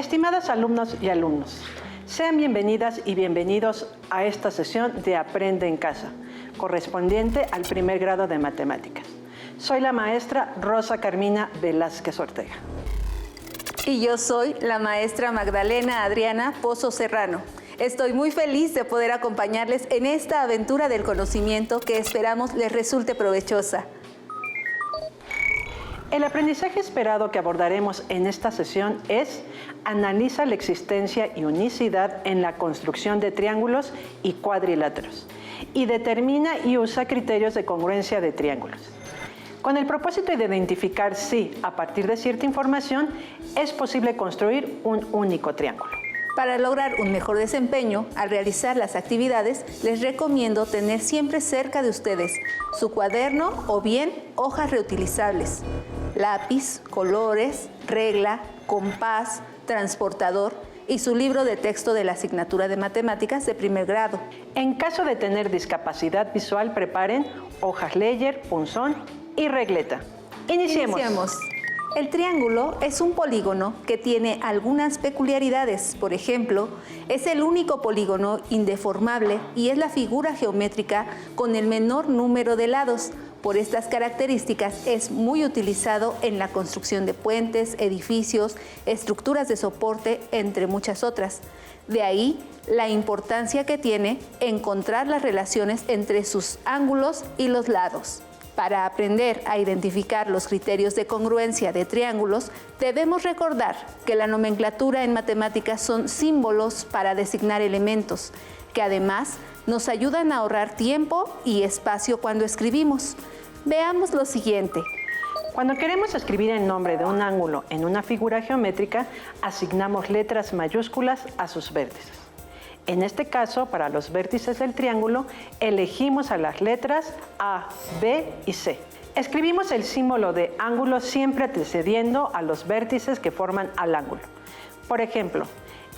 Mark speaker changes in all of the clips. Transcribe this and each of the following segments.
Speaker 1: Estimadas alumnos y alumnos, sean bienvenidas y bienvenidos a esta sesión de Aprende en Casa, correspondiente al primer grado de Matemáticas. Soy la maestra Rosa Carmina Velázquez Ortega.
Speaker 2: Y yo soy la maestra Magdalena Adriana Pozo Serrano. Estoy muy feliz de poder acompañarles en esta aventura del conocimiento que esperamos les resulte provechosa.
Speaker 1: El aprendizaje esperado que abordaremos en esta sesión es: analiza la existencia y unicidad en la construcción de triángulos y cuadriláteros y determina y usa criterios de congruencia de triángulos, con el propósito de identificar si, a partir de cierta información, es posible construir un único triángulo.
Speaker 2: Para lograr un mejor desempeño al realizar las actividades, les recomiendo tener siempre cerca de ustedes su cuaderno o bien hojas reutilizables, lápiz, colores, regla, compás, transportador y su libro de texto de la asignatura de matemáticas de primer grado.
Speaker 1: En caso de tener discapacidad visual, preparen hojas Leyer, punzón y regleta. Iniciemos.
Speaker 2: El triángulo es un polígono que tiene algunas peculiaridades. Por ejemplo, es el único polígono indeformable y es la figura geométrica con el menor número de lados. Por estas características es muy utilizado en la construcción de puentes, edificios, estructuras de soporte, entre muchas otras. De ahí la importancia que tiene encontrar las relaciones entre sus ángulos y los lados. Para aprender a identificar los criterios de congruencia de triángulos, debemos recordar que la nomenclatura en matemáticas son símbolos para designar elementos, que además nos ayudan a ahorrar tiempo y espacio cuando escribimos. Veamos lo siguiente.
Speaker 1: Cuando queremos escribir el nombre de un ángulo en una figura geométrica, asignamos letras mayúsculas a sus vértices. En este caso, para los vértices del triángulo, elegimos a las letras A, B y C. Escribimos el símbolo de ángulo siempre antecediendo a los vértices que forman al ángulo. Por ejemplo,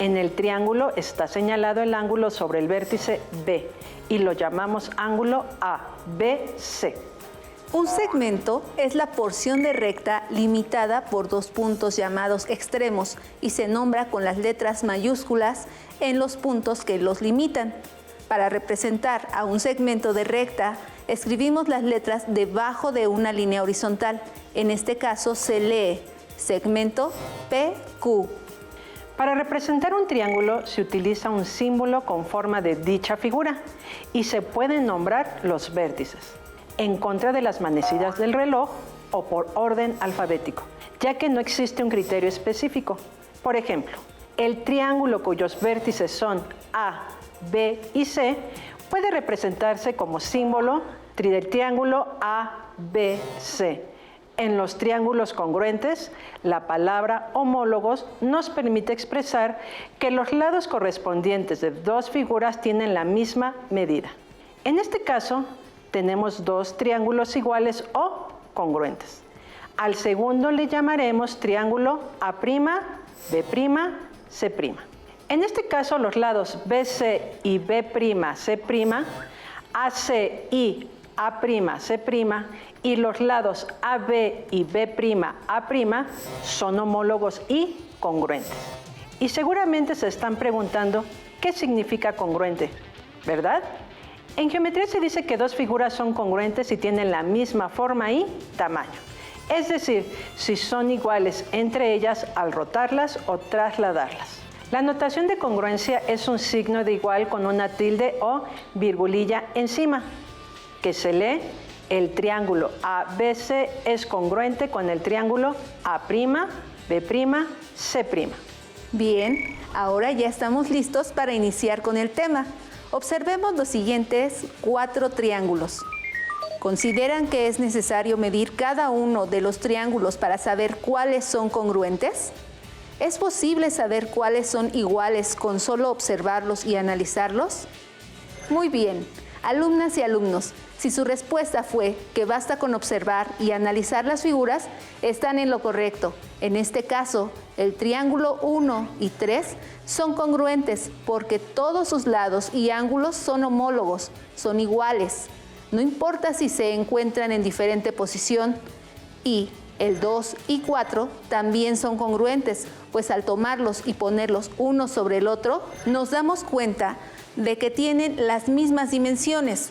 Speaker 1: en el triángulo está señalado el ángulo sobre el vértice B y lo llamamos ángulo ABC.
Speaker 2: Un segmento es la porción de recta limitada por dos puntos llamados extremos y se nombra con las letras mayúsculas en los puntos que los limitan. Para representar a un segmento de recta, escribimos las letras debajo de una línea horizontal. En este caso se lee segmento PQ.
Speaker 1: Para representar un triángulo se utiliza un símbolo con forma de dicha figura y se pueden nombrar los vértices, en contra de las manecillas del reloj o por orden alfabético, ya que no existe un criterio específico. Por ejemplo, el triángulo cuyos vértices son A, B y C puede representarse como símbolo del triángulo ABC. En los triángulos congruentes, la palabra homólogos nos permite expresar que los lados correspondientes de dos figuras tienen la misma medida. En este caso, tenemos dos triángulos iguales o congruentes. Al segundo le llamaremos triángulo A', B', C'. En este caso, los lados BC y B'C', AC y A'C' y los lados AB y B'A' son homólogos y congruentes. Y seguramente se están preguntando qué significa congruente, ¿verdad? En geometría se dice que dos figuras son congruentes si tienen la misma forma y tamaño. Es decir, si son iguales entre ellas al rotarlas o trasladarlas. La notación de congruencia es un signo de igual con una tilde o virgulilla encima, que se lee: el triángulo ABC es congruente con el triángulo A', B', C'.
Speaker 2: Bien, ahora ya estamos listos para iniciar con el tema. Observemos los siguientes 4 triángulos. ¿Consideran que es necesario medir cada uno de los triángulos para saber cuáles son congruentes? ¿Es posible saber cuáles son iguales con solo observarlos y analizarlos? Muy bien, alumnas y alumnos, si su respuesta fue que basta con observar y analizar las figuras, están en lo correcto. En este caso, el triángulo 1 y 3 son congruentes porque todos sus lados y ángulos son homólogos, son iguales. No importa si se encuentran en diferente posición y El 2 y 4 también son congruentes, pues al tomarlos y ponerlos uno sobre el otro, nos damos cuenta de que tienen las mismas dimensiones.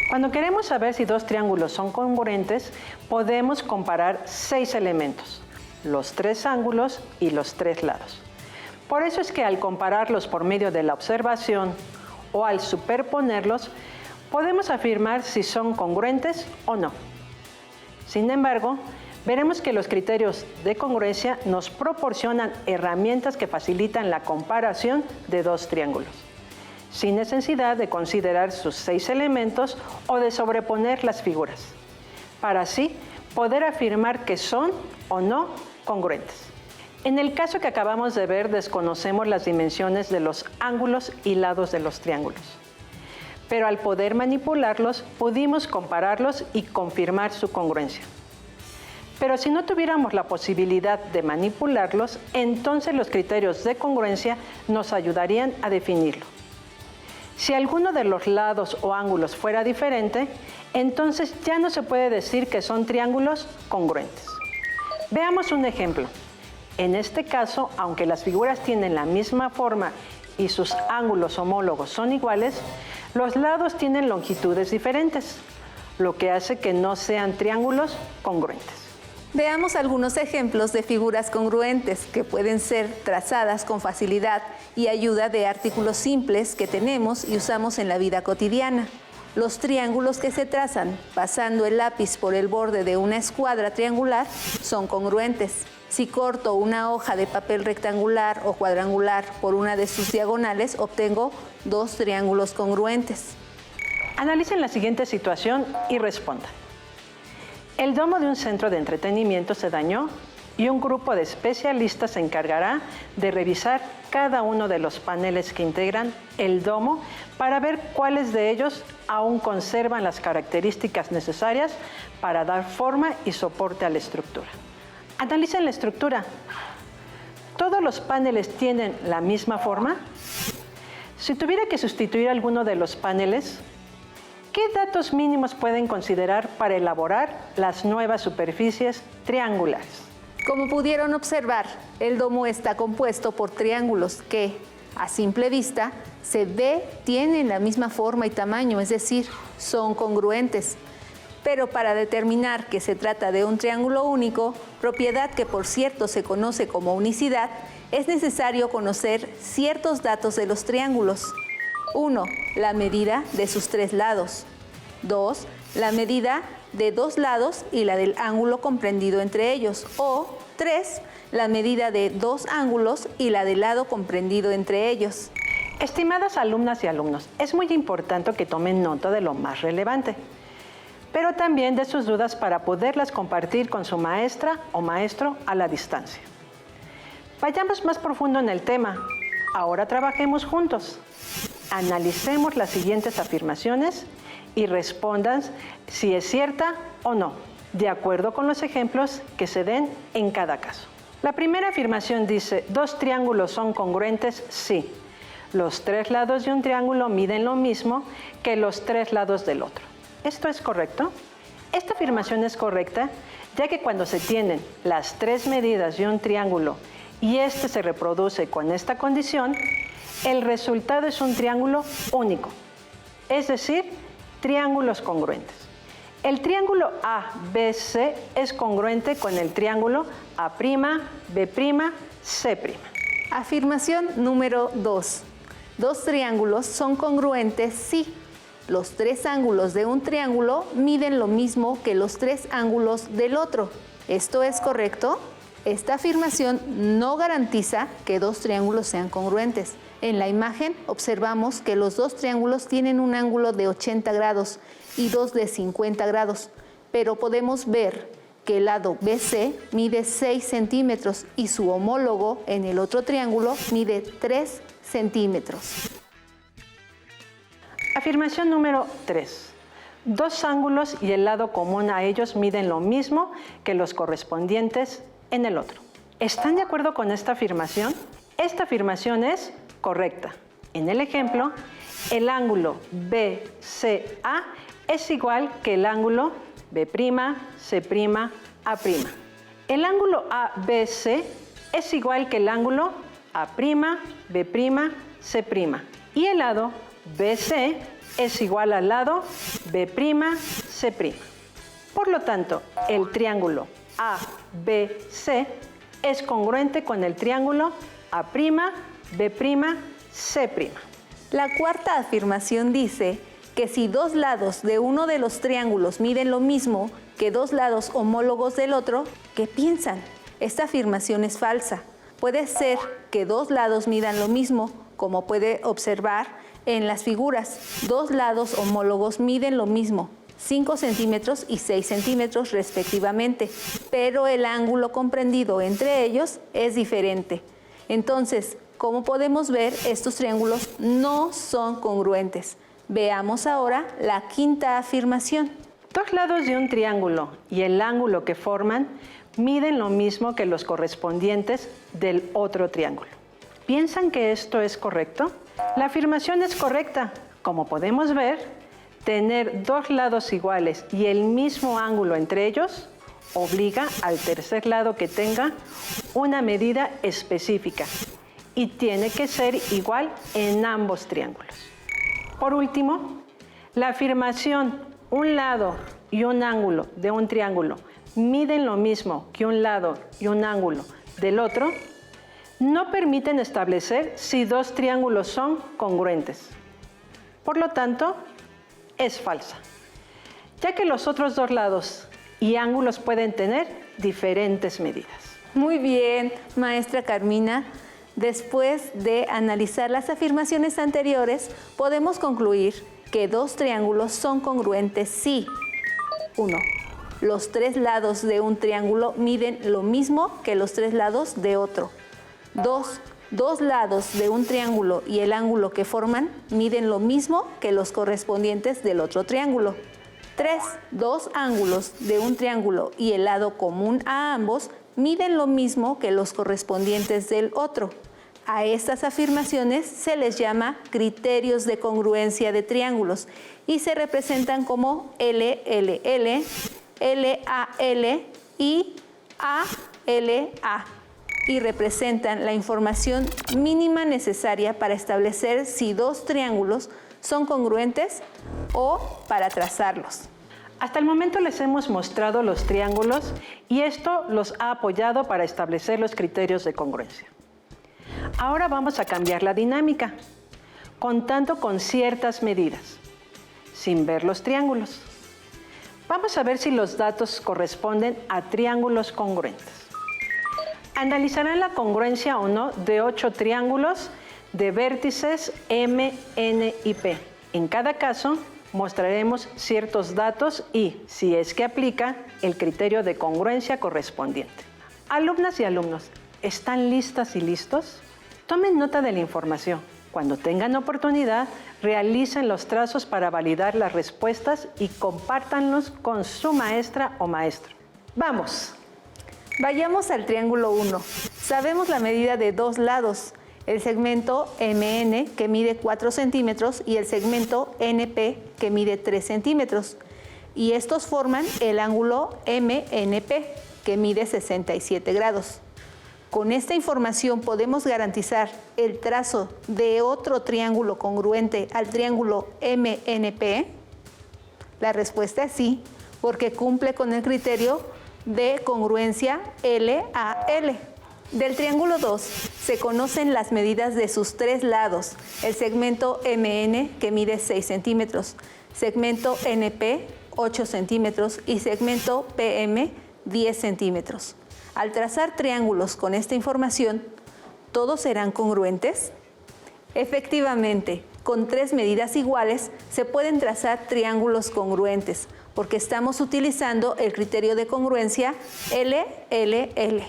Speaker 1: Cuando queremos saber si dos triángulos son congruentes, podemos comparar 6 elementos, los 3 ángulos y los 3 lados. Por eso es que al compararlos por medio de la observación o al superponerlos, podemos afirmar si son congruentes o no. Sin embargo, veremos que los criterios de congruencia nos proporcionan herramientas que facilitan la comparación de dos triángulos, sin necesidad de considerar sus 6 elementos o de sobreponer las figuras, para así poder afirmar que son o no congruentes. En el caso que acabamos de ver, desconocemos las dimensiones de los ángulos y lados de los triángulos, pero al poder manipularlos, pudimos compararlos y confirmar su congruencia. Pero si no tuviéramos la posibilidad de manipularlos, entonces los criterios de congruencia nos ayudarían a definirlo. Si alguno de los lados o ángulos fuera diferente, entonces ya no se puede decir que son triángulos congruentes. Veamos un ejemplo. En este caso, aunque las figuras tienen la misma forma y sus ángulos homólogos son iguales, los lados tienen longitudes diferentes, lo que hace que no sean triángulos congruentes.
Speaker 2: Veamos algunos ejemplos de figuras congruentes que pueden ser trazadas con facilidad y ayuda de artículos simples que tenemos y usamos en la vida cotidiana. Los triángulos que se trazan pasando el lápiz por el borde de una escuadra triangular son congruentes. Si corto una hoja de papel rectangular o cuadrangular por una de sus diagonales, obtengo dos triángulos congruentes.
Speaker 1: Analicen la siguiente situación y respondan. El domo de un centro de entretenimiento se dañó y un grupo de especialistas se encargará de revisar cada uno de los paneles que integran el domo para ver cuáles de ellos aún conservan las características necesarias para dar forma y soporte a la estructura. Analicen la estructura. ¿Todos los paneles tienen la misma forma? Si tuviera que sustituir alguno de los paneles, ¿qué datos mínimos pueden considerar para elaborar las nuevas superficies triangulares?
Speaker 2: Como pudieron observar, el domo está compuesto por triángulos que, a simple vista, se ve tienen la misma forma y tamaño, es decir, son congruentes. Pero para determinar que se trata de un triángulo único, propiedad que por cierto se conoce como unicidad, es necesario conocer ciertos datos de los triángulos. 1. La medida de sus 3 lados. 2. La medida de 2 lados y la del ángulo comprendido entre ellos. O 3. La medida de 2 ángulos y la del lado comprendido entre ellos.
Speaker 1: Estimadas alumnas y alumnos, es muy importante que tomen nota de lo más relevante, pero también de sus dudas para poderlas compartir con su maestra o maestro a la distancia. Vayamos más profundo en el tema. Ahora trabajemos juntos. Analicemos las siguientes afirmaciones y respondan si es cierta o no, de acuerdo con los ejemplos que se den en cada caso. La primera afirmación dice, ¿dos triángulos son congruentes? Sí. Los 3 lados de un triángulo miden lo mismo que los 3 lados del otro. ¿Esto es correcto? Esta afirmación es correcta, ya que cuando se tienen las 3 medidas de un triángulo y este se reproduce con esta condición, el resultado es un triángulo único, es decir, triángulos congruentes. El triángulo ABC es congruente con el triángulo A'B'C'.
Speaker 2: Afirmación número 2. Dos triángulos son congruentes si los 3 ángulos de un triángulo miden lo mismo que los 3 ángulos del otro. ¿Esto es correcto? Esta afirmación no garantiza que dos triángulos sean congruentes. En la imagen observamos que los dos triángulos tienen un ángulo de 80 grados y dos de 50 grados, pero podemos ver que el lado BC mide 6 centímetros y su homólogo en el otro triángulo mide 3 centímetros.
Speaker 1: Afirmación número 3. Dos ángulos y el lado común a ellos miden lo mismo que los correspondientes en el otro. ¿Están de acuerdo con esta afirmación? Esta afirmación es correcta. En el ejemplo, el ángulo BCA es igual que el ángulo B'C', A'. El ángulo ABC es igual que el ángulo A', B', C'. Y el lado BC es igual al lado B', C'. Por lo tanto, el triángulo ABC es congruente con el triángulo A', B', C'.
Speaker 2: La cuarta afirmación dice que si dos lados de uno de los triángulos miden lo mismo que dos lados homólogos del otro, ¿qué piensan? Esta afirmación es falsa. Puede ser que dos lados midan lo mismo, como puede observar en las figuras. Dos lados homólogos miden lo mismo, 5 centímetros y 6 centímetros respectivamente, pero el ángulo comprendido entre ellos es diferente. Entonces, como podemos ver, estos triángulos no son congruentes. Veamos ahora la quinta afirmación.
Speaker 1: Dos lados de un triángulo y el ángulo que forman miden lo mismo que los correspondientes del otro triángulo. ¿Piensan que esto es correcto? La afirmación es correcta. Como podemos ver, tener dos lados iguales y el mismo ángulo entre ellos obliga al tercer lado que tenga una medida específica y tiene que ser igual en ambos triángulos. Por último, la afirmación un lado y un ángulo de un triángulo miden lo mismo que un lado y un ángulo del otro no permiten establecer si dos triángulos son congruentes. Por lo tanto, es falsa, ya que los otros dos lados y ángulos pueden tener diferentes medidas.
Speaker 2: Muy bien, maestra Carmina. Después de analizar las afirmaciones anteriores, podemos concluir que dos triángulos son congruentes si 1. Los tres lados de un triángulo miden lo mismo que los tres lados de otro. 2. Dos lados de un triángulo y el ángulo que forman miden lo mismo que los correspondientes del otro triángulo. 3. Dos ángulos de un triángulo y el lado común a ambos miden lo mismo que los correspondientes del otro. A estas afirmaciones se les llama criterios de congruencia de triángulos y se representan como LLL, LAL y ALA y representan la información mínima necesaria para establecer si dos triángulos son congruentes o para trazarlos.
Speaker 1: Hasta el momento les hemos mostrado los triángulos y esto los ha apoyado para establecer los criterios de congruencia. Ahora vamos a cambiar la dinámica, contando con ciertas medidas, sin ver los triángulos. Vamos a ver si los datos corresponden a triángulos congruentes. Analizarán la congruencia o no de 8 triángulos de vértices M, N y P. En cada caso, mostraremos ciertos datos y, si es que aplica, el criterio de congruencia correspondiente. Alumnas y alumnos, ¿están listas y listos? Tomen nota de la información. Cuando tengan oportunidad, realicen los trazos para validar las respuestas y compártanlos con su maestra o maestro. ¡Vamos!
Speaker 2: Vayamos al triángulo 1. Sabemos la medida de dos lados, el segmento MN que mide 4 centímetros y el segmento NP que mide 3 centímetros. Y estos forman el ángulo MNP que mide 67 grados. Con esta información podemos garantizar el trazo de otro triángulo congruente al triángulo MNP. La respuesta es sí, porque cumple con el criterio de congruencia LAL. Del triángulo 2 se conocen las medidas de sus tres lados, el segmento MN que mide 6 centímetros, segmento NP 8 centímetros y segmento PM 10 centímetros. Al trazar triángulos con esta información, ¿todos serán congruentes? Efectivamente, con tres medidas iguales se pueden trazar triángulos congruentes, porque estamos utilizando el criterio de congruencia LLL.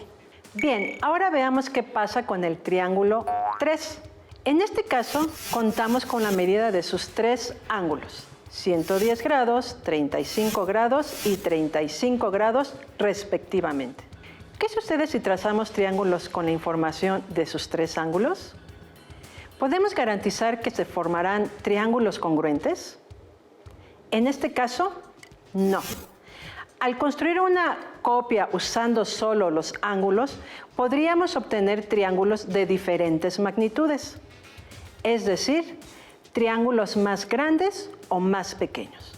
Speaker 1: Bien, ahora veamos qué pasa con el triángulo 3. En este caso, contamos con la medida de sus tres ángulos, 110 grados, 35 grados y 35 grados respectivamente. ¿Qué sucede si trazamos triángulos con la información de sus tres ángulos? ¿Podemos garantizar que se formarán triángulos congruentes? En este caso, no. Al construir una copia usando solo los ángulos, podríamos obtener triángulos de diferentes magnitudes, es decir, triángulos más grandes o más pequeños.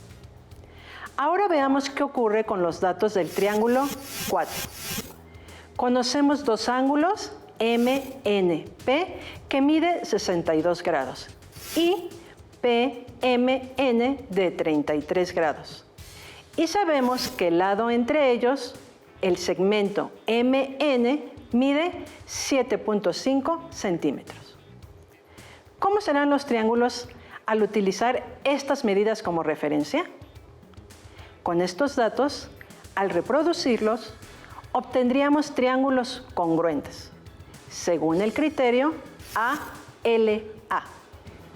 Speaker 1: Ahora veamos qué ocurre con los datos del triángulo 4. Conocemos dos ángulos, MNP, que mide 62 grados, y PMN de 33 grados. Y sabemos que el lado entre ellos, el segmento MN, mide 7.5 centímetros. ¿Cómo serán los triángulos al utilizar estas medidas como referencia? Con estos datos, al reproducirlos, obtendríamos triángulos congruentes, según el criterio ALA.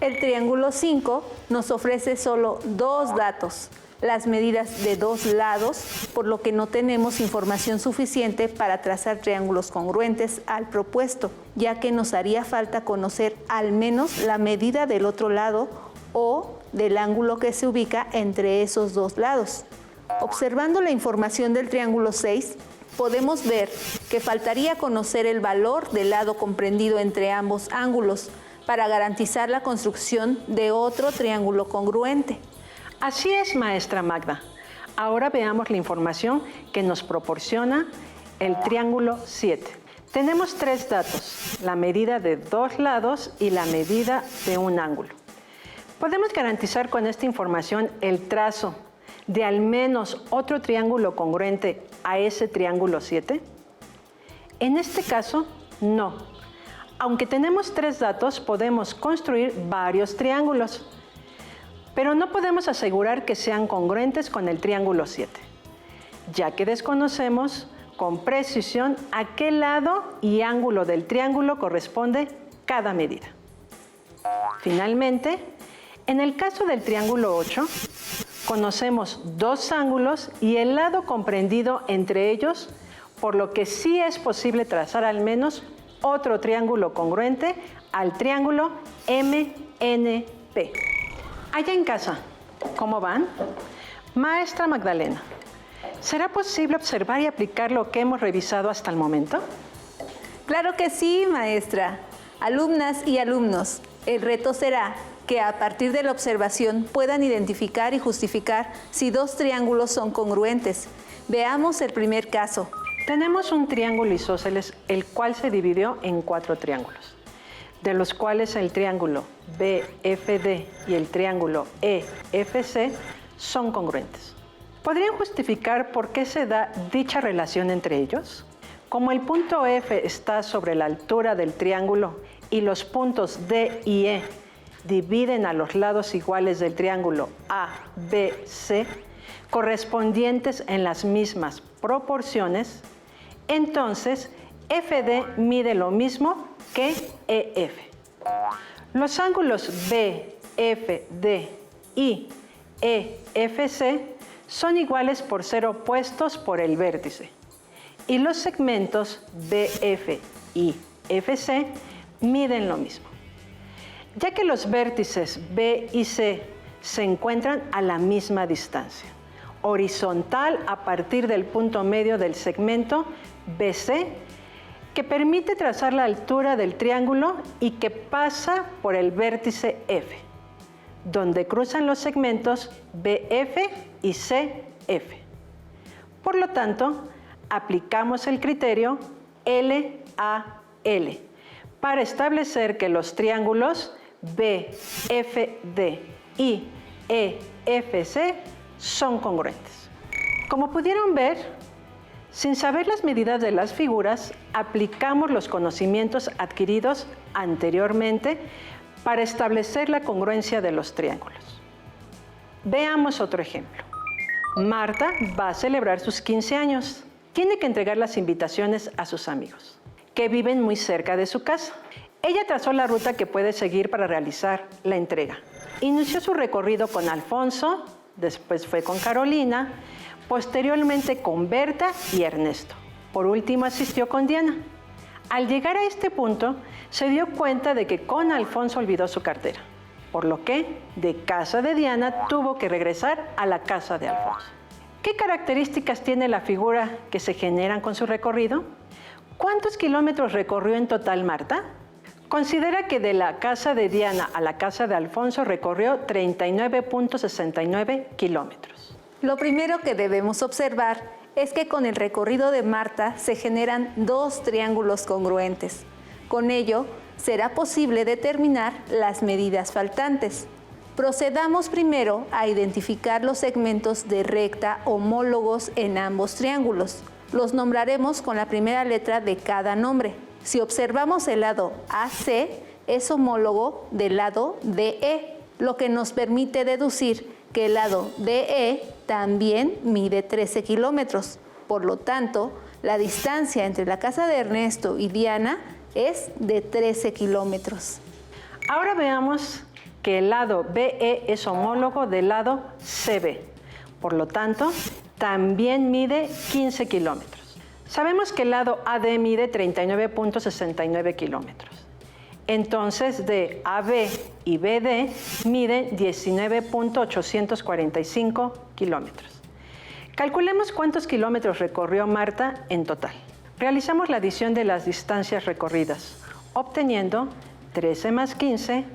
Speaker 2: El triángulo 5 nos ofrece solo dos datos, las medidas de dos lados, por lo que no tenemos información suficiente para trazar triángulos congruentes al propuesto, ya que nos haría falta conocer al menos la medida del otro lado o del ángulo que se ubica entre esos dos lados. Observando la información del triángulo 6, podemos ver que faltaría conocer el valor del lado comprendido entre ambos ángulos para garantizar la construcción de otro triángulo congruente.
Speaker 1: Así es, maestra Magda. Ahora veamos la información que nos proporciona el triángulo 7. Tenemos tres datos, la medida de dos lados y la medida de un ángulo. ¿Podemos garantizar con esta información el trazo de al menos otro triángulo congruente a ese triángulo 7? En este caso, no. Aunque tenemos tres datos, podemos construir varios triángulos, pero no podemos asegurar que sean congruentes con el triángulo 7, ya que desconocemos con precisión a qué lado y ángulo del triángulo corresponde cada medida. Finalmente, en el caso del triángulo 8, conocemos dos ángulos y el lado comprendido entre ellos, por lo que sí es posible trazar al menos otro triángulo congruente al triángulo MNP. Allá en casa, ¿cómo van? Maestra Magdalena, ¿será posible observar y aplicar lo que hemos revisado hasta el momento?
Speaker 2: Claro que sí, maestra. Alumnas y alumnos, el reto será que a partir de la observación puedan identificar y justificar si dos triángulos son congruentes. Veamos el primer caso.
Speaker 1: Tenemos un triángulo isósceles, el cual se dividió en 4 triángulos, de los cuales el triángulo BFD y el triángulo EFC son congruentes. ¿Podrían justificar por qué se da dicha relación entre ellos? Como el punto F está sobre la altura del triángulo y los puntos D y E dividen a los lados iguales del triángulo ABC, correspondientes en las mismas proporciones, entonces FD mide lo mismo que EF. Los ángulos BFD y EFC son iguales por ser opuestos por el vértice, y los segmentos BF y FC miden lo mismo. Ya que los vértices B y C se encuentran a la misma distancia, horizontal a partir del punto medio del segmento BC, que permite trazar la altura del triángulo y que pasa por el vértice F, donde cruzan los segmentos BF y CF. Por lo tanto, aplicamos el criterio LAL para establecer que los triángulos BFD y EFC son congruentes. Como pudieron ver, sin saber las medidas de las figuras, aplicamos los conocimientos adquiridos anteriormente para establecer la congruencia de los triángulos. Veamos otro ejemplo. Marta va a celebrar sus 15 años. Tiene que entregar las invitaciones a sus amigos, que viven muy cerca de su casa. Ella trazó la ruta que puede seguir para realizar la entrega. Inició su recorrido con Alfonso, después fue con Carolina, posteriormente con Berta y Ernesto. Por último asistió con Diana. Al llegar a este punto, se dio cuenta de que con Alfonso olvidó su cartera, por lo que de casa de Diana tuvo que regresar a la casa de Alfonso. ¿Qué características tiene la figura que se generan con su recorrido? ¿Cuántos kilómetros recorrió en total Marta? Considera que de la casa de Diana a la casa de Alfonso recorrió 39.69 kilómetros.
Speaker 2: Lo primero que debemos observar es que con el recorrido de Marta se generan dos triángulos congruentes. Con ello, será posible determinar las medidas faltantes. Procedamos primero a identificar los segmentos de recta homólogos en ambos triángulos. Los nombraremos con la primera letra de cada nombre. Si observamos el lado AC, es homólogo del lado DE, lo que nos permite deducir que el lado DE también mide 13 kilómetros. Por lo tanto, la distancia entre la casa de Ernesto y Diana es de 13 kilómetros.
Speaker 1: Ahora veamos que el lado BE es homólogo del lado CB. Por lo tanto, también mide 15 kilómetros. Sabemos que el lado AD mide 39.69 kilómetros. Entonces, de AB y BD miden 19.845 kilómetros. Calculemos cuántos kilómetros recorrió Marta en total. Realizamos la adición de las distancias recorridas, obteniendo 13 más 15,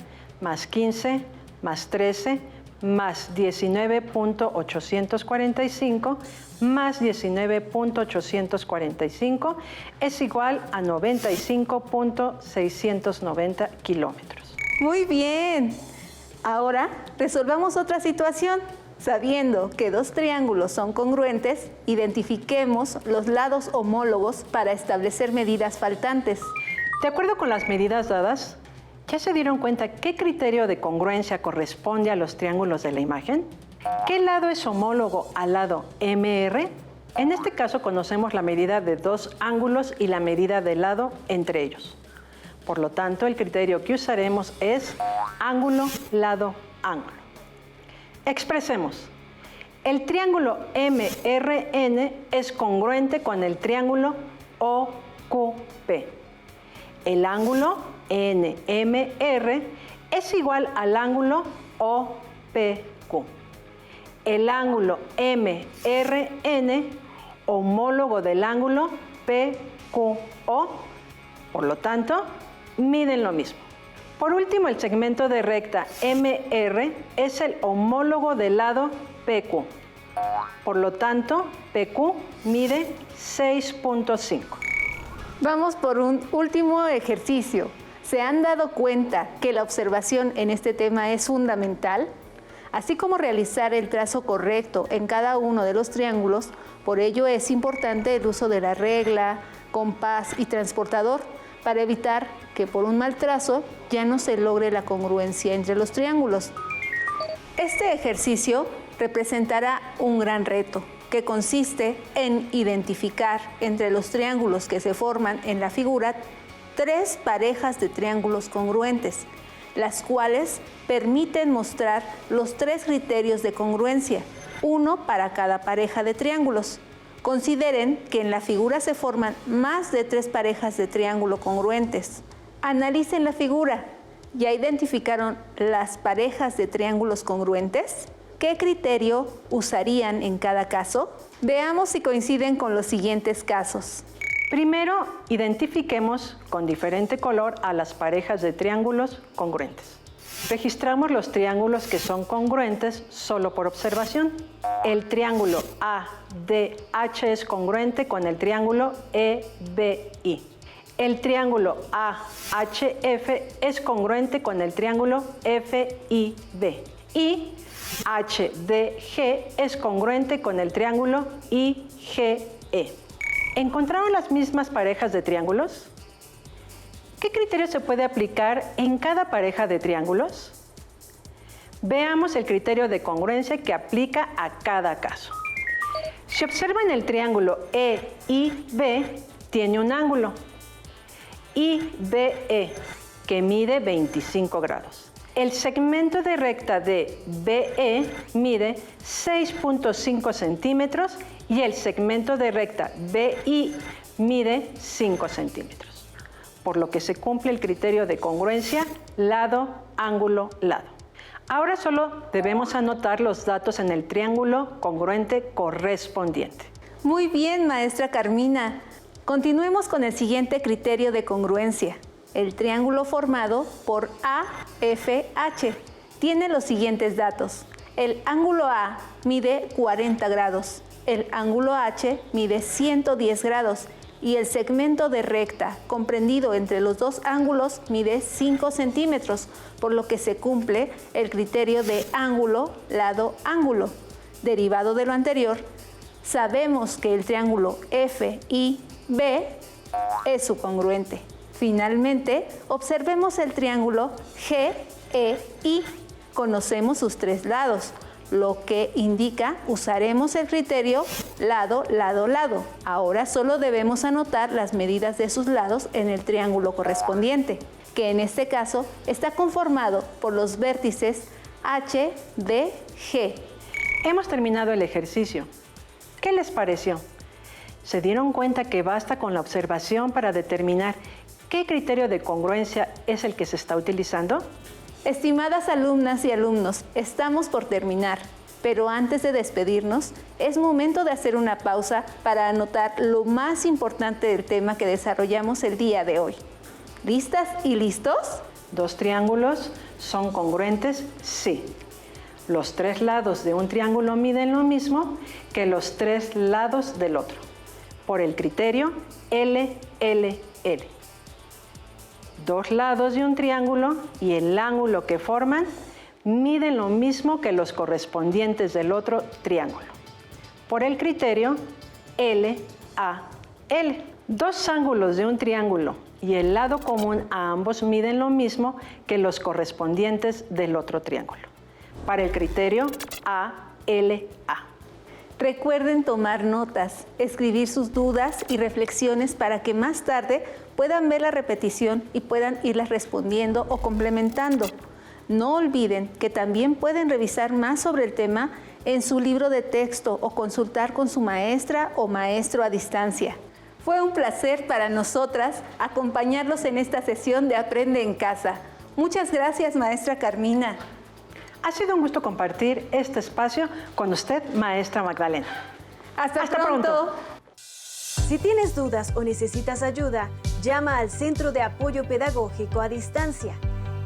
Speaker 1: más 15, más 13, más 19.845, más 19.845 es igual a 95.690 kilómetros.
Speaker 2: Muy bien. Ahora resolvamos otra situación. Sabiendo que dos triángulos son congruentes, identifiquemos los lados homólogos para establecer medidas faltantes.
Speaker 1: De acuerdo con las medidas dadas, ¿ya se dieron cuenta qué criterio de congruencia corresponde a los triángulos de la imagen? ¿Qué lado es homólogo al lado MR? En este caso conocemos la medida de dos ángulos y la medida del lado entre ellos. Por lo tanto, el criterio que usaremos es ángulo, lado, ángulo. Expresemos. El triángulo MRN es congruente con el triángulo OQP. El ángulo NMR es igual al ángulo OPQ. El ángulo MRN homólogo del ángulo PQO. Por lo tanto, miden lo mismo. Por último, el segmento de recta MR es el homólogo del lado PQ. Por lo tanto, PQ mide 6.5.
Speaker 2: Vamos por un último ejercicio. ¿Se han dado cuenta que la observación en este tema es fundamental? Así como realizar el trazo correcto en cada uno de los triángulos, por ello es importante el uso de la regla, compás y transportador para evitar que por un mal trazo ya no se logre la congruencia entre los triángulos. Este ejercicio representará un gran reto que consiste en identificar entre los triángulos que se forman en la figura tres parejas de triángulos congruentes, las cuales permiten mostrar los tres criterios de congruencia, uno para cada pareja de triángulos. Consideren que en la figura se forman más de tres parejas de triángulo congruentes. Analicen la figura. ¿Ya identificaron las parejas de triángulos congruentes? ¿Qué criterio usarían en cada caso? Veamos si coinciden con los siguientes casos.
Speaker 1: Primero, identifiquemos con diferente color a las parejas de triángulos congruentes. Registramos los triángulos que son congruentes solo por observación. El triángulo ADH es congruente con el triángulo EBI. El triángulo AHF es congruente con el triángulo FIB. Y HDG es congruente con el triángulo IGE. ¿Encontraron las mismas parejas de triángulos? ¿Qué criterio se puede aplicar en cada pareja de triángulos? Veamos el criterio de congruencia que aplica a cada caso. Si observan el triángulo EIB, tiene un ángulo IBE que mide 25 grados. El segmento de recta de BE mide 6.5 centímetros y el segmento de recta BI mide 5 centímetros. Por lo que se cumple el criterio de congruencia lado, ángulo, lado. Ahora solo debemos anotar los datos en el triángulo congruente correspondiente.
Speaker 2: Muy bien, maestra Carmina. Continuemos con el siguiente criterio de congruencia. El triángulo formado por AFH tiene los siguientes datos. El ángulo A mide 40 grados, el ángulo H mide 110 grados y el segmento de recta comprendido entre los dos ángulos mide 5 centímetros, por lo que se cumple el criterio de ángulo, lado, ángulo. Derivado de lo anterior, sabemos que el triángulo FIB es su congruente. Finalmente, observemos el triángulo GEI. Conocemos sus tres lados, lo que indica usaremos el criterio lado, lado, lado. Ahora solo debemos anotar las medidas de sus lados en el triángulo correspondiente, que en este caso está conformado por los vértices H, D, G.
Speaker 1: Hemos terminado el ejercicio. ¿Qué les pareció? ¿Se dieron cuenta que basta con la observación para determinar qué criterio de congruencia es el que se está utilizando?
Speaker 2: Estimadas alumnas y alumnos, estamos por terminar, pero antes de despedirnos, es momento de hacer una pausa para anotar lo más importante del tema que desarrollamos el día de hoy. ¿Listas y listos?
Speaker 1: ¿Dos triángulos son congruentes? Sí. Los tres lados de un triángulo miden lo mismo que los tres lados del otro, por el criterio LLL. Dos lados de un triángulo y el ángulo que forman miden lo mismo que los correspondientes del otro triángulo, por el criterio LAL. Dos ángulos de un triángulo y el lado común a ambos miden lo mismo que los correspondientes del otro triángulo, para el criterio ALA.
Speaker 2: Recuerden tomar notas, escribir sus dudas y reflexiones para que más tarde puedan ver la repetición y puedan irlas respondiendo o complementando. No olviden que también pueden revisar más sobre el tema en su libro de texto o consultar con su maestra o maestro a distancia. Fue un placer para nosotras acompañarlos en esta sesión de Aprende en Casa. Muchas gracias, maestra Carmina.
Speaker 1: Ha sido un gusto compartir este espacio con usted, maestra Magdalena.
Speaker 2: Hasta pronto.
Speaker 3: Si tienes dudas o necesitas ayuda, llama al Centro de Apoyo Pedagógico a Distancia.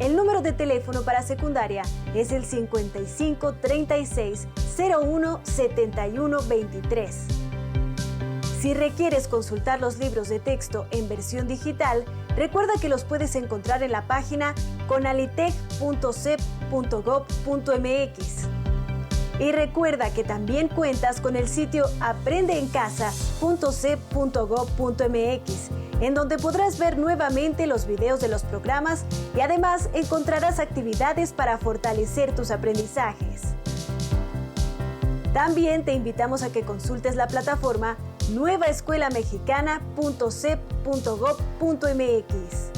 Speaker 3: El número de teléfono para secundaria es el 55 36 01 71 23. Si requieres consultar los libros de texto en versión digital, recuerda que los puedes encontrar en la página conalitec.cep.gov.mx. Y recuerda que también cuentas con el sitio aprendeencasa.cep.gov.mx, en donde podrás ver nuevamente los videos de los programas y además encontrarás actividades para fortalecer tus aprendizajes. También te invitamos a que consultes la plataforma nuevaescuelamexicana.cep.gov.mx.